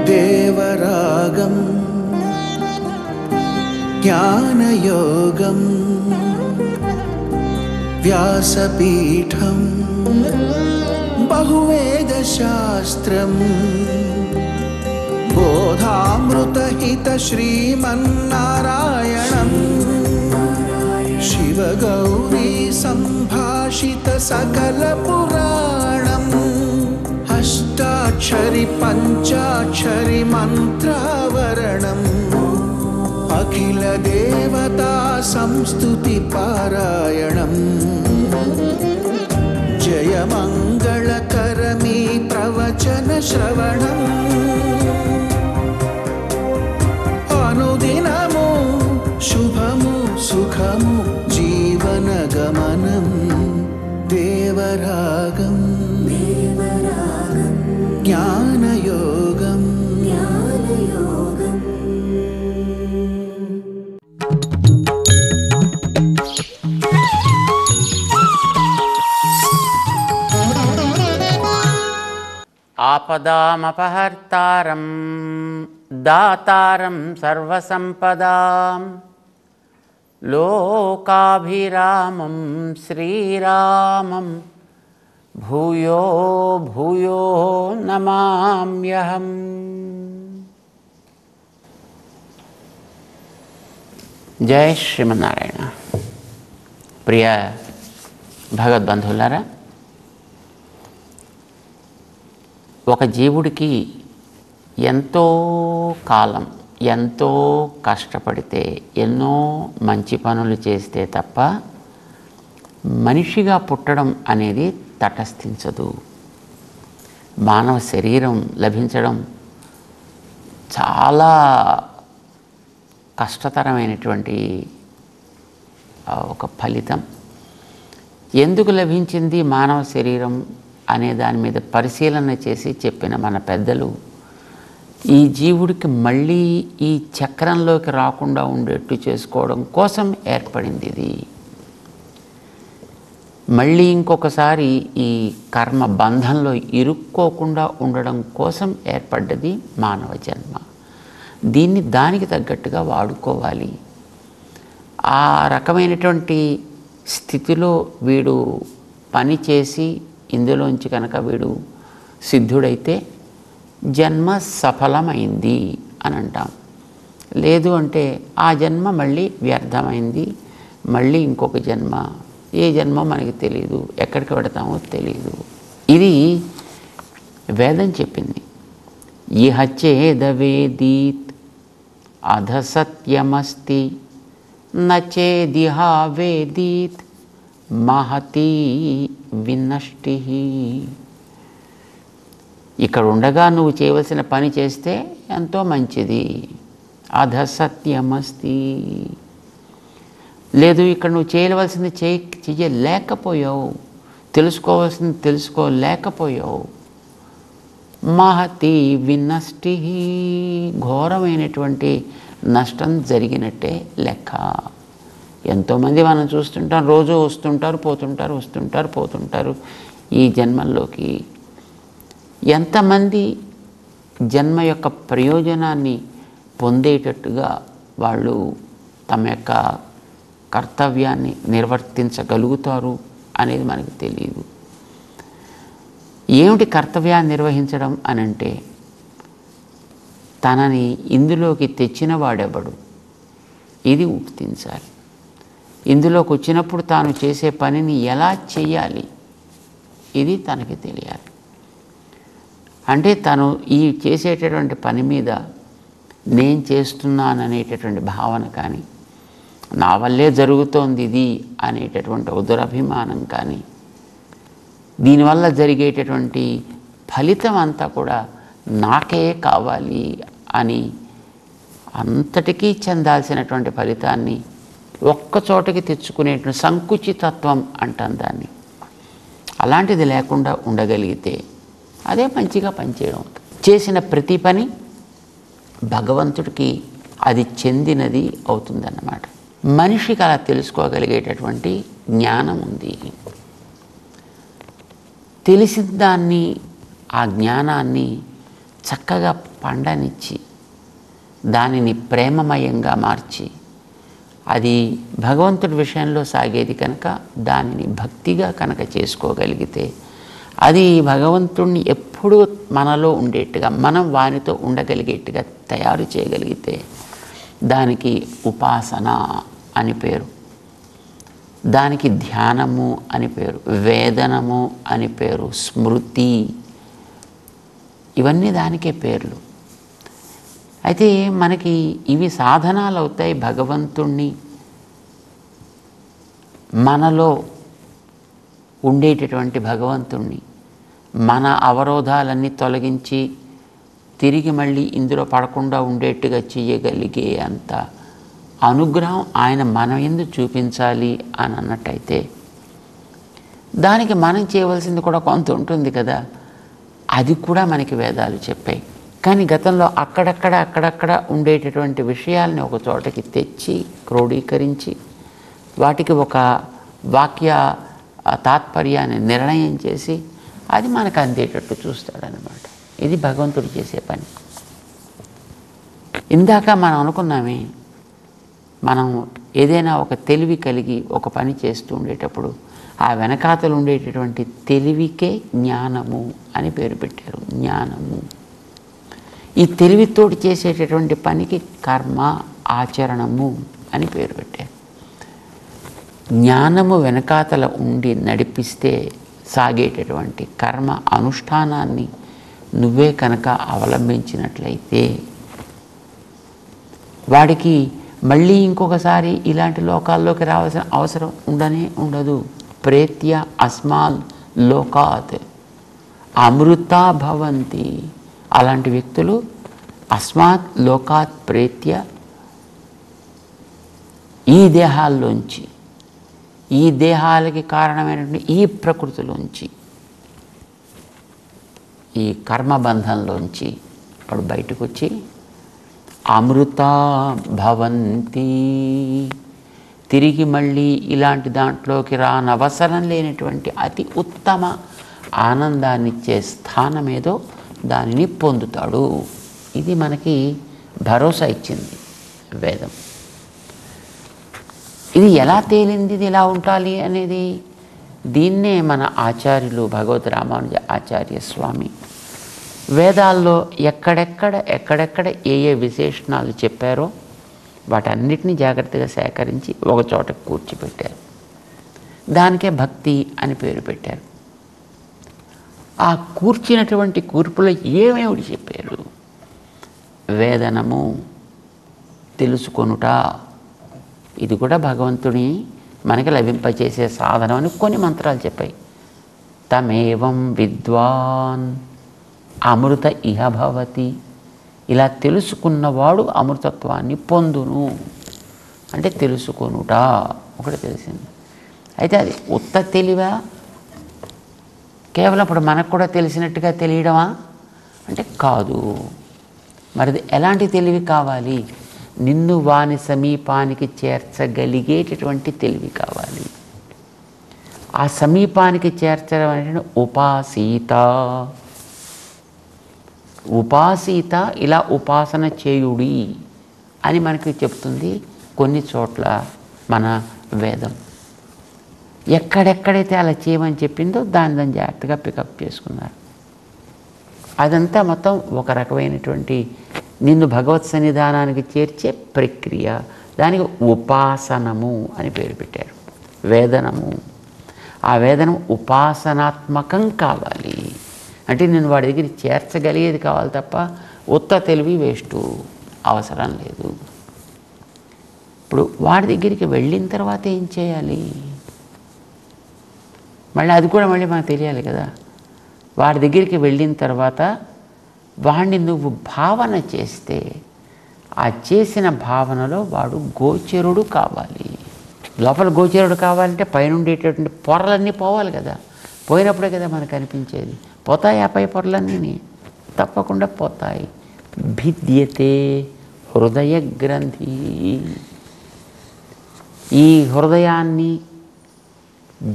దేవరాగం జ్ఞానయోగం వ్యాసపీఠం బహువేదశాస్త్రం బోధామృతహిత శ్రీమన్నారాయణం శివగౌరీ సంభాషిత సకల పురాణం అష్టాక్షరి పంచాక్షరి మంత్రావరణం అఖిల దేవతా సంస్తుతి పారాయణం జయ మంగళకరమీ ప్రవచన శ్రవణం అనుదినము శుభము సుఖము జీవన గమనం దేవరాగం జ్ఞానయోగం ఆపదామపహర్తారం దాతారం సర్వసంపదాం లోకాభిరామం శ్రీరామం భూయో భూయో నమామ్యహం. జై శ్రీమన్నారాయణ. ప్రియ భగవద్బంధువులారా, ఒక జీవుడికి ఎంతో కాలం ఎంతో కష్టపడితే ఎన్నో మంచి పనులు చేస్తే తప్ప మనిషిగా పుట్టడం అనేది తటస్థించదు. మానవ శరీరం లభించడం చాలా కష్టతరమైనటువంటి ఒక ఫలితం. ఎందుకు లభించింది మానవ శరీరం అనే దాని మీద పరిశీలన చేసి చెప్పిన మన పెద్దలు ఈ జీవుడికి మళ్ళీ ఈ చక్రంలోకి రాకుండా ఉండేట్టు చేసుకోవడం కోసం ఏర్పడింది ఇది. మళ్ళీ ఇంకొకసారి ఈ కర్మ బంధంలో ఇరుక్కోకుండా ఉండడం కోసం ఏర్పడ్డది మానవ జన్మ. దీన్ని దానికి తగ్గట్టుగా వాడుకోవాలి. ఆ రకమైనటువంటి స్థితిలో వీడు పని చేసి ఇందులోంచి కనుక వీడు సిద్ధుడైతే జన్మ సఫలమైంది అని అంటాం. లేదు అంటే ఆ జన్మ మళ్ళీ వ్యర్థమైంది, మళ్ళీ ఇంకొక జన్మ, ఏ జన్మ మనకి తెలియదు, ఎక్కడికి పెడతామో తెలియదు. ఇది వేదం చెప్పింది. ఇహ చేదవేదీత్ అధ సత్యమస్తి నచేదిహ వేదీత్ మహతి వినష్టి. ఇక్కడ ఉండగా నువ్వు చేయవలసిన పని చేస్తే ఎంతో మంచిది. అధ సత్యమస్తి. లేదు ఇక్కడ నువ్వు చేయవలసింది చేయలేకపోయావు, తెలుసుకోవాల్సింది తెలుసుకోలేకపోయావు. మహతి వినష్టి. ఘోరమైనటువంటి నష్టం జరిగినట్టే లెక్క. ఎంతోమంది మనం చూస్తుంటాం, రోజు వస్తుంటారు పోతుంటారు, వస్తుంటారు పోతుంటారు ఈ జన్మల్లోకి. ఎంతమంది జన్మ యొక్క ప్రయోజనాన్ని పొందేటట్టుగా వాళ్ళు తమ యొక్క కర్తవ్యాన్ని నిర్వర్తించగలుగుతారు అనేది మనకు తెలియదు. ఏమిటి కర్తవ్యాన్ని నిర్వహించడం అనంటే, తనని ఇందులోకి తెచ్చిన వాడెవడు, ఇది గుర్తించాలి. ఇందులోకి వచ్చినప్పుడు తాను చేసే పనిని ఎలా చేయాలి, ఇది తనకి తెలియాలి. అంటే తను ఈ చేసేటటువంటి పని మీద నేను చేస్తున్నాననేటటువంటి భావన కానీ, నా వల్లే జరుగుతోంది ఇది అనేటటువంటి దురభిమానం కానీ, దీనివల్ల జరిగేటటువంటి ఫలితం అంతా కూడా నాకే కావాలి అని అంతటికీ చెందాల్సినటువంటి ఫలితాన్ని ఒక్కచోటకి తెచ్చుకునేటువంటి సంకుచితత్వం అంటాం దాన్ని. అలాంటిది లేకుండా ఉండగలిగితే అదే మంచిగా పనిచేయడం. చేసిన ప్రతి పని భగవంతుడికి అది చెందినది అవుతుందన్నమాట. మనిషికి అలా తెలుసుకోగలిగేటటువంటి జ్ఞానం ఉంది. తెలిసిన దాన్ని, ఆ జ్ఞానాన్ని చక్కగా పండనిచ్చి దానిని ప్రేమమయంగా మార్చి, అది భగవంతుడి విషయంలో సాగేది కనుక దానిని భక్తిగా కనుక చేసుకోగలిగితే, అది భగవంతుణ్ణి ఎప్పుడూ మనలో ఉండేట్టుగా, మనం వానితో ఉండగలిగేట్టుగా తయారు చేయగలిగితే దానికి ఉపాసన అని పేరు, దానికి ధ్యానము అని పేరు, వేదనము అని పేరు, స్మృతి, ఇవన్నీ దానికే పేర్లు. అయితే మనకి ఇవి సాధనాలు అవుతాయి భగవంతుణ్ణి మనలో ఉండేటటువంటి భగవంతుణ్ణి మన అవరోధాలన్నీ తొలగించి తిరిగి మళ్ళీ ఇందులో పడకుండా ఉండేట్టుగా చేయగలిగే అంత అనుగ్రహం ఆయన మన యందు చూపించాలి అని అన్నట్టయితే దానికి మనం చేయవలసింది కూడా కొంత ఉంటుంది కదా. అది కూడా మనకి వేదాలు చెప్పాయి. కానీ గతంలో అక్కడక్కడ ఉండేటటువంటి విషయాల్ని ఒక చోటకి తెచ్చి క్రోడీకరించి వాటికి ఒక వాక్య తాత్పర్యాన్ని నిర్ణయం చేసి అది మనకు అందేటట్టు చూస్తాడనమాట. ఇది భగవంతుడు చేసే పని. ఇందాక మనం అనుకున్నామే, మనం ఏదైనా ఒక తెలివి కలిగి ఒక పని చేస్తూ ఉండేటప్పుడు ఆ వెనకాతలు ఉండేటటువంటి తెలివికే జ్ఞానము అని పేరు పెట్టారు. జ్ఞానము. ఈ తెలివితోటి చేసేటటువంటి పనికి కర్మ, ఆచరణము అని పేరు పెట్టారు. జ్ఞానము వెనకాతల ఉండి నడిపిస్తే సాగేటటువంటి కర్మ అనుష్ఠానాన్ని నువ్వే కనుక అవలంబించినట్లయితే వాడికి మళ్ళీ ఇంకొకసారి ఇలాంటి లోకాల్లోకి రావాల్సిన అవసరం ఉండదు. ప్రేత్య అస్మాత్ లోకాత్ అమృతా భవంతి. అలాంటి వ్యక్తులు అస్మాత్ లోకాత్ ప్రేత్య, ఈ దేహాల్లోంచి, ఈ దేహాలకి కారణమైనటువంటి ఈ ప్రకృతిలోంచి, ఈ కర్మబంధంలోంచి వాడు బయటకు వచ్చి అమృతా భవంతి, తిరిగి మళ్ళీ ఇలాంటి దాంట్లోకి రానవసరం లేనటువంటి అతి ఉత్తమ ఆనందాన్నిచ్చే స్థానమేదో దానిని పొందుతాడు. ఇది మనకి భరోసా ఇచ్చింది వేదం. ఇది ఎలా తేలింది, ఇది ఎలా ఉండాలి అనేది దీన్నే మన ఆచార్యులు భగవద్ రామానుజ ఆచార్య స్వామి వేదాల్లో ఎక్కడెక్కడ ఏ విశేషణాలు చెప్పారో వాటన్నిటినీ జాగ్రత్తగా సేకరించి ఒక చోట కూర్చిపెట్టారు. దానికే భక్తి అని పేరు పెట్టారు. ఆ కూర్చినటువంటి కూర్పులో ఏమేమిటి చెప్పారు? వేదనము, తెలుసుకొనుట, ఇది కూడా భగవంతుని మనకి లభింపచేసే సాధనం అని కొన్ని మంత్రాలు చెప్పాయి. తమేవం విద్వాన్ అమృత ఇహ భవతి. ఇలా తెలుసుకున్నవాడు అమృతత్వాన్ని పొందును అంటే తెలుసుకొనుట ఒకటి తెలిసింది. అయితే అది ఉత్త తెలివా, కేవలం ఇప్పుడు మనకు కూడా తెలిసినట్టుగా తెలియడమా అంటే కాదు. మరిది ఎలాంటి తెలివి కావాలి? నిన్ను వాని సమీపానికి చేర్చగలిగేటటువంటి తెలివి కావాలి. ఆ సమీపానికి చేర్చడం అంటే ఉపాసీత. ఉపాసీత, ఇలా ఉపాసన చేయుడి అని మనకి చెప్తుంది కొన్ని చోట్ల మన వేదం. ఎక్కడెక్కడైతే అలా చేయమని చెప్పిందో దాన్ని జాగ్రత్తగా పికప్ చేసుకున్నారు. అదంతా మొత్తం ఒక రకమైనటువంటి నిన్ను భగవత్ సన్నిధానానికి చేర్చే ప్రక్రియ. దానికి ఉపాసనము అని పేరు పెట్టారు. వేదనము. ఆ వేదనం ఉపాసనాత్మకం కావాలి. అంటే నేను వాడి దగ్గర చేర్చగలిగేది కావాలి తప్ప ఉత్త తెలివి వేస్ట్, అవసరం లేదు. ఇప్పుడు వాడి దగ్గరికి వెళ్ళిన తర్వాత ఏం చేయాలి? మళ్ళీ అది కూడా మళ్ళీ మనకు తెలియాలి కదా. వాడి దగ్గరికి వెళ్ళిన తర్వాత వాడిని నువ్వు భావన చేస్తే ఆ చేసిన భావనలో వాడు గోచరుడు కావాలి. లోపల గోచరుడు కావాలంటే పైన ఉండేటటువంటి పొరలన్నీ పోవాలి కదా. పోయినప్పుడే కదా మనకు అనిపించేది. పోతాయి ఆ పై పొరలన్నీ, తప్పకుండా పోతాయి. భిద్యతే హృదయ గ్రంథి. ఈ హృదయాన్ని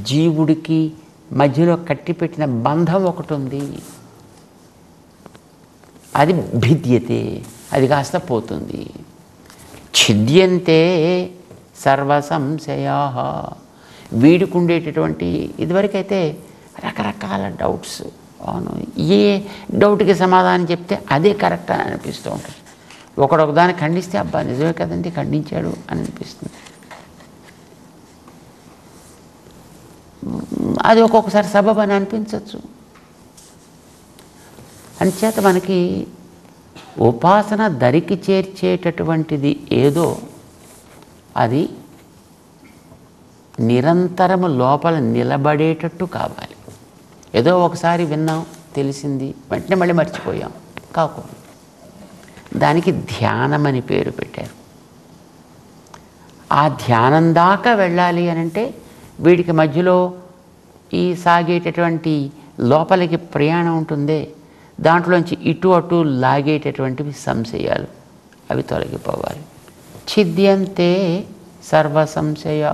జీవుడికి మధ్యలో కట్టిపెట్టిన బంధం ఒకటి ఉంది. అది భిద్యతే, అది కాస్త పోతుంది. ఛిద్యంతే సర్వ సంశయా, వీడికి ఉండేటటువంటి ఇదివరకైతే రకరకాల డౌట్స్, అవును ఏ డౌట్కి సమాధానం చెప్తే అదే కరెక్ట్ అని అనిపిస్తూ ఉంటుంది. ఒకడొక దాన్ని ఖండిస్తే అబ్బా నిజమే కదండి ఖండించాడు అని అనిపిస్తుంది. అది ఒక్కొక్కసారి సబబ్ అని అనిపించవచ్చు. అంచేత మనకి ఉపాసన దరికి చేర్చేటటువంటిది ఏదో అది నిరంతరము లోపల నిలబడేటట్టు కావాలి. ఏదో ఒకసారి విన్నాం, తెలిసింది, వెంటనే మళ్ళీ మర్చిపోయాం కాకూడదు. దానికి ధ్యానం అని పేరు పెట్టారు. ఆ ధ్యానం దాకా వెళ్ళాలి అని అంటే వీడికి మధ్యలో ఈ సాగేటటువంటి లోపలికి ప్రయాణం ఉంటుందే, దాంట్లోంచి ఇటు అటు లాగేటటువంటివి సంశయాలు, అవి తొలగిపోవాలి. ఛిద్యంతే సర్వ సంశయా,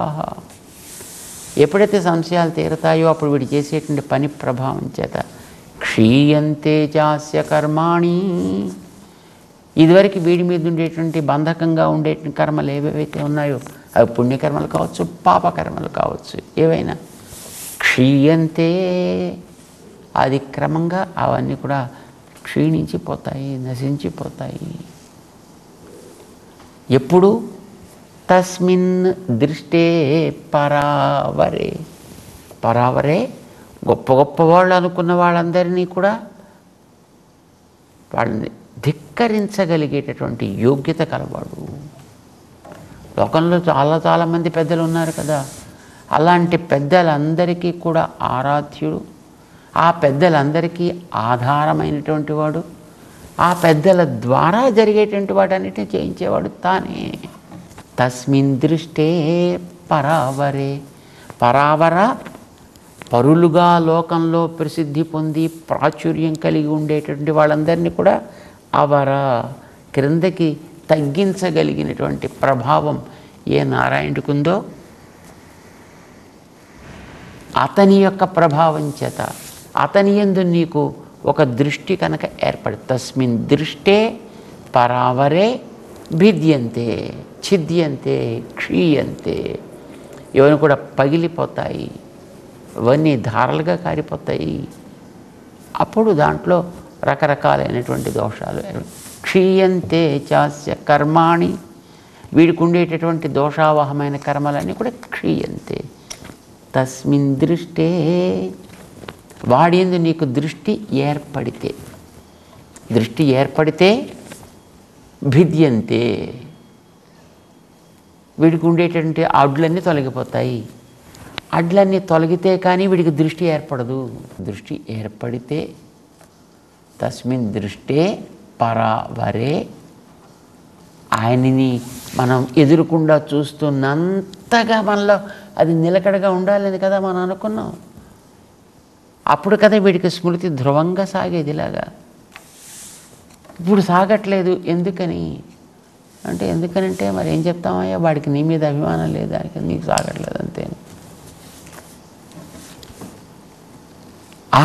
ఎప్పుడైతే సంశయాలు తీరతాయో అప్పుడు వీడు చేసేటువంటి పని ప్రభావం చేత క్షీయంతే చాస్య కర్మాణి, ఇదివరకు వీడి మీద ఉండేటువంటి బంధకంగా ఉండేటువంటి కర్మలు ఏవేవైతే ఉన్నాయో అవి పుణ్యకర్మలు కావచ్చు, పాపకర్మలు కావచ్చు, ఏవైనా క్షీయంతే, అది క్రమంగా అవన్నీ కూడా క్షీణించిపోతాయి, నశించిపోతాయి. ఎప్పుడు తస్మిన్ దృష్టే పరావరే, పరావరే గొప్ప గొప్ప వాళ్ళు అనుకున్న వాళ్ళందరినీ కూడా వాళ్ళని ధిక్కరించగలిగేటటువంటి యోగ్యత కలవాడు. లోకంలో చాలామంది పెద్దలు ఉన్నారు కదా, అలాంటి పెద్దలందరికీ కూడా ఆరాధ్యుడు, ఆ పెద్దలందరికీ ఆధారమైనటువంటి వాడు, ఆ పెద్దల ద్వారా జరిగేటువంటి వాటన్నిటిని చేయించేవాడు తానే. తస్మిన్ దృష్టే పరావరే, పరావర పరులుగా లోకంలో ప్రసిద్ధి పొంది ప్రాచుర్యం కలిగి ఉండేటువంటి వాళ్ళందరినీ కూడా అవర క్రిందకి తగ్గించగలిగినటువంటి ప్రభావం ఏ నారాయణుడికి ఉందో అతని యొక్క ప్రభావం చేత అతని యందు నీకు ఒక దృష్టి కనుక ఏర్పడి, తస్మిన్ దృష్టే పరావరే భిద్యంతే ఛిద్యంతే క్షీయంతే, ఇవన్నీ కూడా పగిలిపోతాయి, ఇవన్నీ ధారలుగా కారిపోతాయి. అప్పుడు దాంట్లో రకరకాలైనటువంటి దోషాలు క్షీయంతే చాస్య కర్మాణి, వీడికి ఉండేటటువంటి దోషావహమైన కర్మలన్నీ కూడా క్షీయంతే. తస్మిన్ దృష్టే, వాడి యందు నీకు దృష్టి ఏర్పడితే, దృష్టి ఏర్పడితే భిద్యంతే, వీడికి ఉండేటటువంటి అడ్లన్నీ తొలగిపోతాయి. అడ్లన్నీ తొలగితే కానీ వీడికి దృష్టి ఏర్పడదు. దృష్టి ఏర్పడితే తస్మిన్ దృష్టే పరావరే, ఆయనని మనం ఎదురుకుండా చూస్తున్నంతగా మనలో అది నిలకడగా ఉండాలని కదా మనం అనుకున్నాం. అప్పుడు కదా వీడికి స్మృతి ధ్రువంగా సాగేది. ఇలాగా ఇప్పుడు సాగట్లేదు. ఎందుకని అంటే, ఎందుకనంటే మరి ఏం చెప్తామయ్యా, వాడికి నీ మీద అభిమానం లేదు, దానికి నీకు సాగట్లేదు అంతే.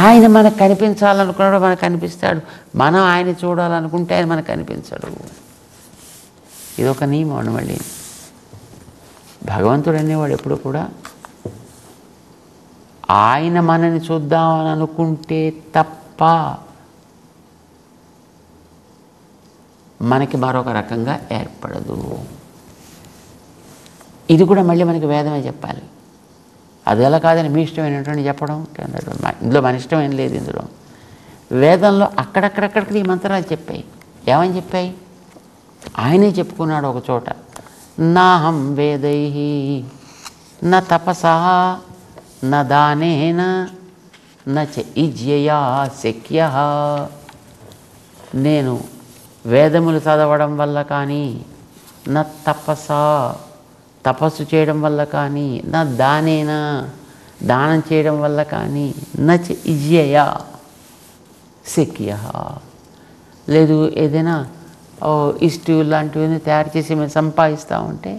ఆయన మనకు కనిపించాలనుకున్నాడు, మనకు కనిపిస్తాడు. మనం ఆయన చూడాలనుకుంటే ఆయన మనకు కనిపించడు. ఇదొక నియమం. మళ్ళీ భగవంతుడు అనేవాడు ఎప్పుడు కూడా ఆయన మనని చూద్దామని అనుకుంటే తప్ప మనకి మరొక రకంగా ఏర్పడదు. ఇది కూడా మళ్ళీ మనకి వేదమే చెప్పాలి. అది ఎలా కాదని మీ ఇష్టమైనటువంటి చెప్పడం, ఇందులో మన ఇష్టం ఏం లేదు. ఇందులో వేదంలో అక్కడక్కడక్కడికి ఈ మంత్రాలు చెప్పాయి. ఏమని చెప్పాయి? ఆయనే చెప్పుకున్నాడు ఒక చోట, నాహం వేదైః న తపసా న దానేన న చ ఇజ్యయా శక్యః. నేను వేదములు చదవడం వల్ల కానీ, నా తపస్సు చేయడం వల్ల కానీ, నా దానేనా దానం చేయడం వల్ల కానీ, నచ ఇజ్యయా శక్యః, లేదు ఏదైనా ఇష్టు లాంటివన్నీ తయారు చేసి మేము సంపాదిస్తూ ఉంటే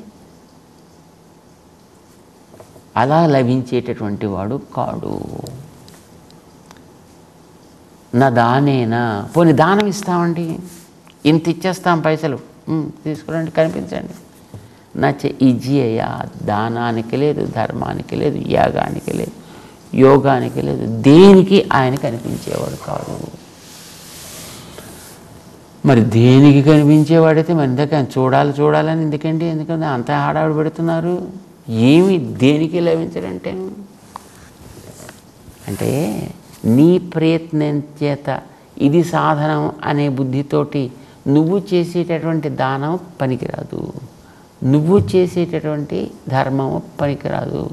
అలా లభించేటటువంటి వాడు కాడు. నా దానేనా, పోనీ దానం ఇస్తామండి, ఇంత ఇచ్చేస్తాం పైసలు, తీసుకురండి కనిపించండి. ఇజ్జేయ, దానానికి లేదు, ధర్మానికి లేదు, యాగానికి లేదు, యోగానికి లేదు, దేనికి ఆయన కనిపించేవాడు కాదు. మరి దేనికి కనిపించేవాడైతే మరి ఇందాక చూడాలని ఎందుకంటే అంత హడావిడి పెడుతున్నారు. ఏమి దేనికి లభించడంటే అంటే నీ ప్రయత్నం చేత ఇది సాధనం అనే బుద్ధితోటి నువ్వు చేసేటటువంటి దానం పనికిరాదు, నువ్వు చేసేటటువంటి ధర్మము పనికిరాదు.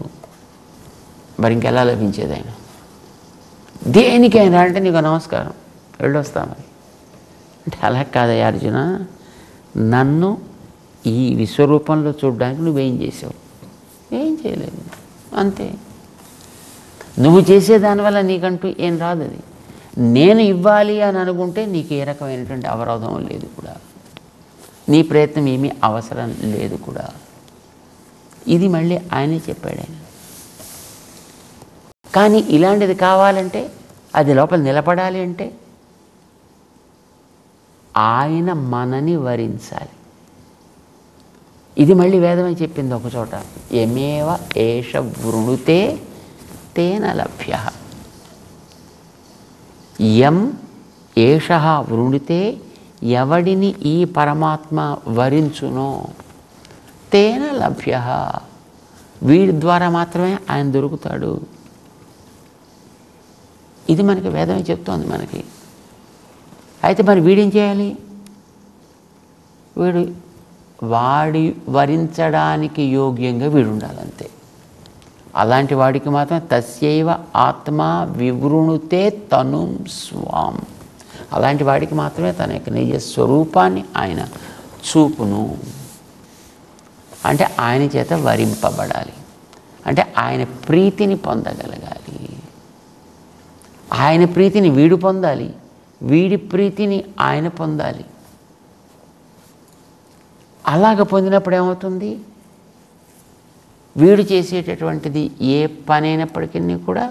మరి ఇంకెలా లభించేది ఆయన? దేనికైనా అంటే నీకు నమస్కారం, వెళ్ళొస్తా మరి అంటే అలా కాదయ్యా అర్జున, నన్ను ఈ విశ్వరూపంలో చూడడానికి నువ్వేం చేసావు? ఏం చేయలేదు, అంతే. నువ్వు చేసే దానివల్ల నీకంటూ ఏం రాదు. అది నేను ఇవ్వాలి అని అనుకుంటే నీకు ఏ రకమైనటువంటి అవరోధం లేదు కూడా, నీ ప్రయత్నం ఏమీ అవసరం లేదు కూడా. ఇది మళ్ళీ ఆయనే చెప్పాడు ఆయన. కానీ ఇలాంటిది కావాలంటే, అది లోపల నిలబడాలి అంటే ఆయన మనని వరించాలి. ఇది మళ్ళీ వేదమే చెప్పింది ఒకచోట, యమేవ ఏష వృణుతే తేన లభ్య. యం ఏష వృణుతే, ఎవడిని ఈ పరమాత్మ వరించునో, తేన లభ్య, వీడి ద్వారా మాత్రమే ఆయన దొరుకుతాడు. ఇది మనకి వేదమే చెప్తోంది మనకి. అయితే మరి వీడేం చేయాలి? వాడి వరించడానికి యోగ్యంగా వీడు ఉండాలంతే. అలాంటి వాడికి మాత్రం తస్యైవ ఆత్మ వివృణుతే తనుం స్వాం, అలాంటి వాడికి మాత్రమే తన యొక్క నిజ స్వరూపాన్ని ఆయన చూపును. అంటే ఆయన చేత వరింపబడాలి, అంటే ఆయన ప్రీతిని పొందగలగాలి. ఆయన ప్రీతిని వీడు పొందాలి, వీడి ప్రీతిని ఆయన పొందాలి. అలాగ పొందినప్పుడు ఏమవుతుంది? వీడు చేసేటటువంటిది ఏ పని అయినప్పటికీ కూడా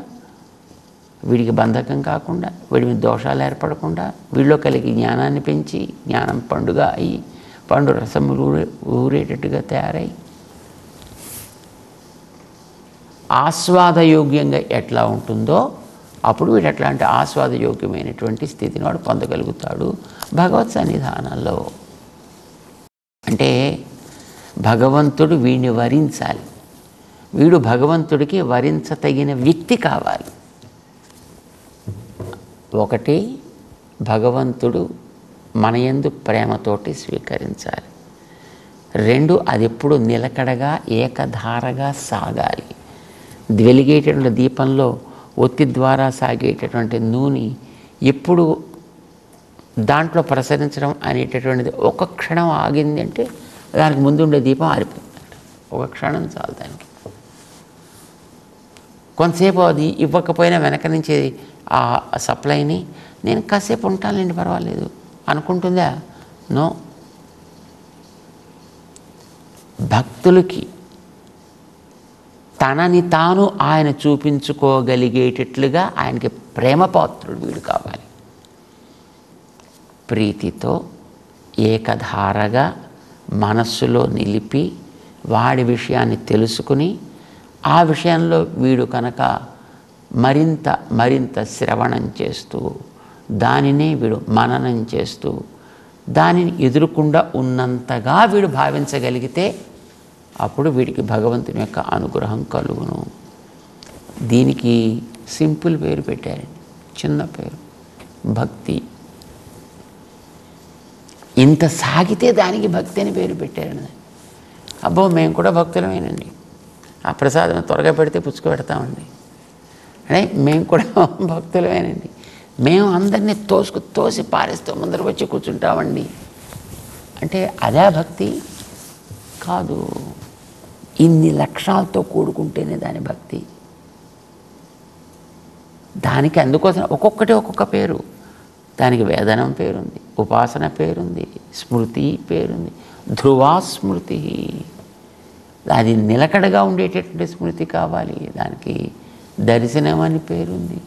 వీడికి బంధకం కాకుండా, వీడి మీద దోషాలు ఏర్పడకుండా, వీడిలో కలిగి జ్ఞానాన్ని పెంచి, జ్ఞానం పండుగ అయ్యి, పండు రసములు ఊరేటట్టుగా తయారై ఆస్వాదయోగ్యంగా ఎట్లా ఉంటుందో అప్పుడు వీడు అట్లాంటి ఆస్వాదయోగ్యమైనటువంటి స్థితిని వాడు పొందగలుగుతాడు భగవత్ సన్నిధానంలో. అంటే భగవంతుడు వీడిని వరించాలి, వీడు భగవంతుడికి వరించతగిన వ్యక్తి కావాలి. ఒకటి, భగవంతుడు మన యందు ప్రేమతోటి స్వీకరించాలి. రెండు, అది ఎప్పుడు నిలకడగా ఏకధారగా సాగాలి. వెలిగేటటువంటి దీపంలో ఒత్తి ద్వారా సాగేటటువంటి నూనె ఎప్పుడు దాంట్లో ప్రసరించడం అనేటటువంటిది ఒక క్షణం ఆగింది అంటే దానికి ముందుండే దీపం ఆరిపోతుంది. ఒక క్షణం చాలు దానికి. కొంతసేపు అది ఇవ్వకపోయినా వెనక నుంచి ఆ సప్లైని నేను కాసేపు ఉంటానండి పర్వాలేదు అనుకుంటుందా? నో. భక్తులకి తనని తాను ఆయన చూపించుకోగలిగేటట్లుగా ఆయనకి ప్రేమపాత్రుడు వీడు కావాలి. ప్రీతితో ఏకధారగా మనస్సులో నిలిపి వాడి విషయాన్ని తెలుసుకుని ఆ విషయంలో వీడు కనుక మరింత మరింత శ్రవణం చేస్తూ దానినే వీడు మననం చేస్తూ దానిని ఎదురుకుండా ఉన్నంతగా వీడు భావించగలిగితే అప్పుడు వీడికి భగవంతుని యొక్క అనుగ్రహం కలుగును. దీనికి సింపుల్ పేరు పెట్టారండి, చిన్న పేరు, భక్తి. ఇంత సాగితే దానికి భక్తి అని పేరు పెట్టారండి. అబ్బో మేము కూడా భక్తులమేనండి, ఆ ప్రసాదం త్వరగా పెడితే పుచ్చుకు పెడతామండి అంటే మేము కూడా భక్తులమేనండి, మేము అందరినీ తోసి పారేస్తూ ముందరకు వచ్చి కూర్చుంటామండి అంటే అదే భక్తి కాదు. ఇన్ని లక్షణాలతో కూడుకుంటేనే దాని భక్తి. దానికి అందుకోసం ఒక్కొక్కటి ఒక్కొక్క పేరు. దానికి వేదనం పేరుంది, ఉపాసన పేరుంది, స్మృతి పేరుంది, ధ్రువాస్మృతి. అది నిలకడగా ఉండేటటువంటి స్మృతి కావాలి. దానికి దర్శనం అని పేరుంది.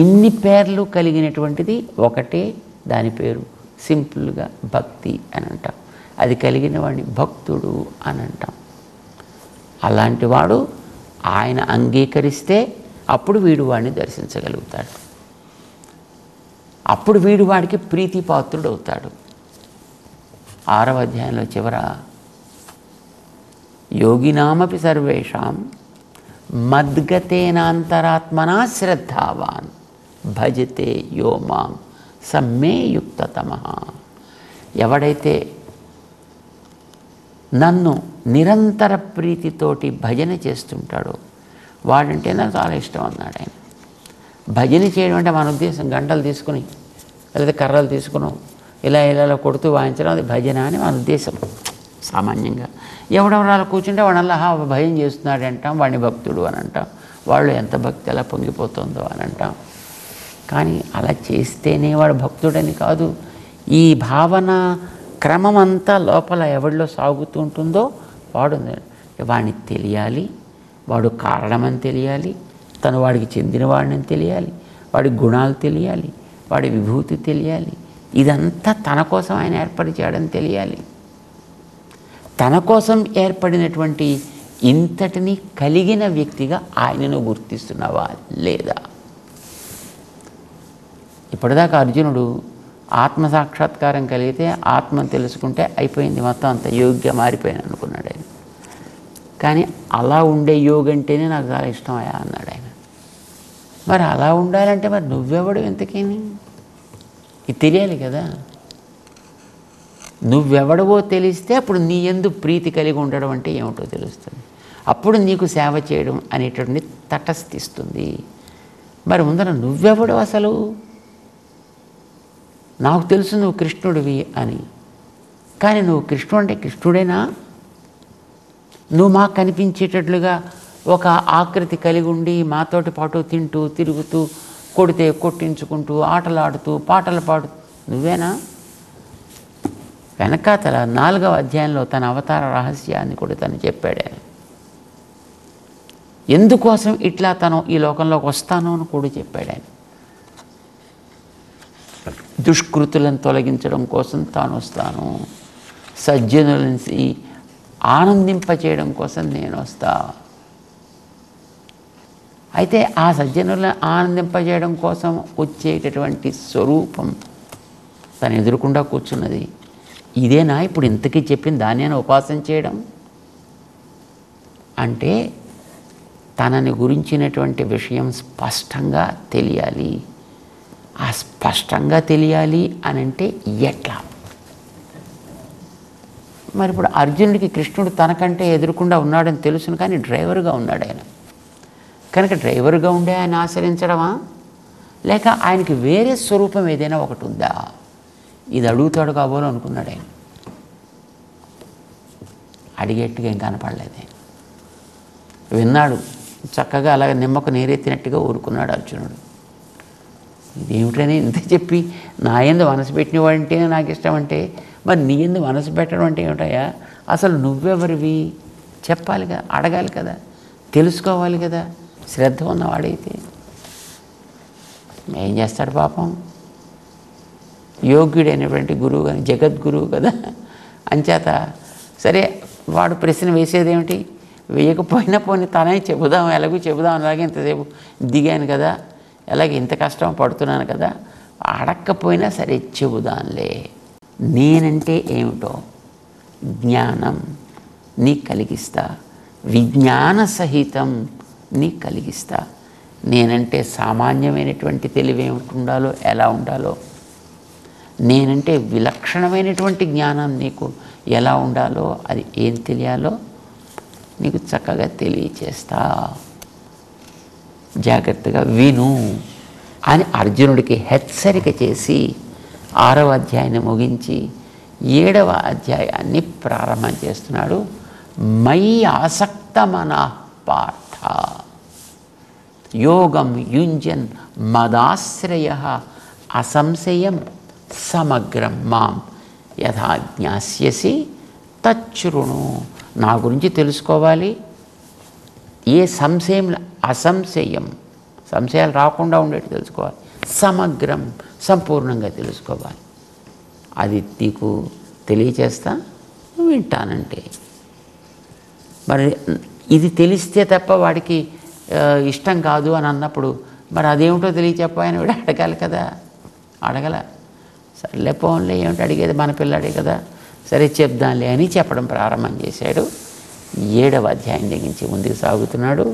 ఇన్ని పేర్లు కలిగినటువంటిది ఒకటే, దాని పేరు సింపుల్గా భక్తి అని అంటాం. అది కలిగిన వాడిని భక్తుడు అని అంటాం. అలాంటి వాడు ఆయన అంగీకరిస్తే అప్పుడు వీడు వాడిని దర్శించగలుగుతాడు. అప్పుడు వీడు వాడికి ప్రీతిపాత్రుడు అవుతాడు. 6వ అధ్యాయంలో చివర యోగినామపి సర్వేషాం మద్గతేనాంతరాత్మనా శ్రద్ధావాన్ భజతే యో మాం సమ్మే యుక్తతమః. ఎవడైతే నన్ను నిరంతర ప్రీతితోటి భజన చేస్తుంటాడో వాడంటే నాకు చాలా ఇష్టం అన్నాడు ఆయన. భజన చేయడం అంటే మన ఉద్దేశం గంటలు తీసుకుని లేదా కర్రలు తీసుకుని ఇలా కొడుతూ వాయించడం, అది భజన అని మన ఉద్దేశం. సామాన్యంగా ఎవడెవరాలు కూర్చుంటే వాడల్లా భజన చేస్తున్నాడు అంటాం, వాడిని భక్తుడు అని అంటాం. వాళ్ళు ఎంత భక్తి ఎలా పొంగిపోతుందో అని అంటాం. కానీ అలా చేస్తేనే వాడు భక్తుడని కాదు. ఈ భావన క్రమం అంతా లోపల ఎవరిలో సాగుతూ ఉంటుందో వాడిని తెలియాలి, వాడు కారణమని తెలియాలి, తను వాడికి చెందిన వాడిని తెలియాలి, వాడి గుణాలు తెలియాలి, వాడి విభూతి తెలియాలి. ఇదంతా తన కోసం ఆయన ఏర్పరిచాడని తెలియాలి. తన కోసం ఏర్పడినటువంటి ఇంతటిని కలిగిన వ్యక్తిగా ఆయనను గుర్తిస్తున్నావా లేదా? ఇప్పటిదాకా అర్జునుడు ఆత్మసాక్షాత్కారం కలిగితే ఆత్మను తెలుసుకుంటే అయిపోయింది, మొత్తం అంత యోగ్య మారిపోయాను అనుకున్నాడు ఆయన. కానీ అలా ఉండే యోగ అంటేనే నాకు చాలా ఇష్టమయ్యా అన్నాడు ఆయన. మరి అలా ఉండాలంటే మరి నువ్వెవడు ఎంతకేని? ఇది తెలియాలి కదా. నువ్వెవడవో తెలిస్తే అప్పుడు నీ యందు ప్రీతి కలిగి ఉండడం అంటే ఏమిటో తెలుస్తుంది. అప్పుడు నీకు సేవ చేయడం అనేటువంటి తటస్థిస్తుంది. మరి ముందర నువ్వెవడు అసలు? నాకు తెలుసు నువ్వు కృష్ణుడివి అని, కానీ నువ్వు కృష్ణుడు అంటే కృష్ణుడేనా? నువ్వు మాకు కనిపించేటట్లుగా ఒక ఆకృతి కలిగి ఉండి మాతోటి పాటు తింటూ తిరుగుతూ కొడితే కొట్టించుకుంటూ ఆటలాడుతూ పాటలు పాడు నువ్వేనా? వెనకాతల 4వ అధ్యాయంలో తన అవతార రహస్యాన్ని కూడా తను చెప్పాడు. ఎందుకోసం ఇట్లా తను ఈ లోకంలోకి వస్తాను అని కూడా చెప్పాడు ఆయన. దుష్కృతులను తొలగించడం కోసం తాను వస్తాను, సజ్జనులని ఆనందింపచేయడం కోసం నేను వస్తా. అయితే ఆ సజ్జనులను ఆనందింపజేయడం కోసం వచ్చేటటువంటి స్వరూపం తను ఎదురుకుండా కూర్చున్నది. ఇదేనా ఇప్పుడు ఇంతకీ చెప్పింది? దాన్ని ఉపాసన చేయడం అంటే తనని గురించినటువంటి విషయం స్పష్టంగా తెలియాలి. ఆ స్పష్టంగా తెలియాలి అని అంటే ఎట్లా? మరి ఇప్పుడు అర్జునుడికి కృష్ణుడు తనకంటే ఎదురుకుండా ఉన్నాడని తెలుసును, కానీ డ్రైవర్గా ఉన్నాడు ఆయన. కనుక డ్రైవర్గా ఉండే ఆయన ఆశ్రయించడమా, లేక ఆయనకి వేరే స్వరూపం ఏదైనా ఒకటి ఉందా? ఇది అడుగుతాడు కాబోలు అనుకున్నాడు ఆయన. అడిగేట్టుగా ఏం కనపడలేదు ఆయన. విన్నాడు, చక్కగా అలాగే నిమ్మకు నీరెత్తినట్టుగా ఊరుకున్నాడు అర్జునుడు. ఇదేమిటని ఇంత చెప్పి నా యందు మనసు పెట్టినవాడంటేనే నాకు ఇష్టం అంటే, మరి నీ యందు మనసు పెట్టడం అంటే ఏమిటయ్యా? అసలు నువ్వెవరివి చెప్పాలి కదా, అడగాలి కదా, తెలుసుకోవాలి కదా. శ్రద్ధ ఉన్నవాడైతే ఏం చేస్తాడు పాపం? యోగ్యుడైనటువంటి గురువు కానీ జగద్గురువు కదా. అంచేత సరే వాడు ప్రశ్న వేసేదేమిటి? వేయకపోయినా పోనీ తనే చెబుదాం, ఎలాగూ చెబుదాం, అలాగే ఇంతసేపు దిగాను కదా, అలాగే ఇంత కష్టం పడుతున్నాను కదా, అడక్కపోయినా సరే చెబుదాంలే. నేనంటే ఏమిటో జ్ఞానం నీ కలిగిస్తా, విజ్ఞాన సహితం నీ కలిగిస్తా. నేనంటే సామాన్యమైనటువంటి తెలివి ఏమిటి ఉండాలో, ఎలా ఉండాలో, నేనంటే విలక్షణమైనటువంటి జ్ఞానం నీకు ఎలా ఉండాలో, అది ఏం తెలియాలో నీకు చక్కగా తెలియచేస్తా, జాగ్రత్తగా విను అని అర్జునుడికి హెచ్చరిక చేసి 6వ అధ్యాయాన్ని ముగించి 7వ అధ్యాయాన్ని ప్రారంభం చేస్తున్నాడు. మయి ఆసక్త మనః పార్థ యోగం యుంజన్ మదాశ్రయ అసంశయం సమగ్రం మాం యథా జ్ఞాస్యసి తచ్ఛృణు. నా గురించి తెలుసుకోవాలి, ఏ సంశయం, అసంశయం, సంశయాలు రాకుండా ఉండేట్టు తెలుసుకోవాలి. సమగ్రం, సంపూర్ణంగా తెలుసుకోవాలి. అది నీకు తెలియచేస్తా, వింటానంటే. మరి ఇది తెలిస్తే తప్ప వాడికి ఇష్టం కాదు అని అన్నప్పుడు మరి అదేమిటో తెలియచెప్పాయని వాడు అడగాలి కదా. అడగల. సర్లే పోన్లే, ఏమిటి అడిగేది, మన పిల్లాడే కదా, సరే చెప్దాంలే అని చెప్పడం ప్రారంభం చేశాడు. 7వ అధ్యాయం దగ్గరించి ముందుకు సాగుతున్నాడు.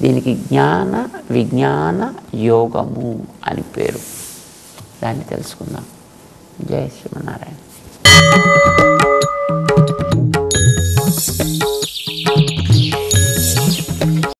దీనికి జ్ఞాన విజ్ఞాన యోగము అని పేరు. దాన్ని తెలుసుకుందాం. జై శ్రీమన్నారాయణ.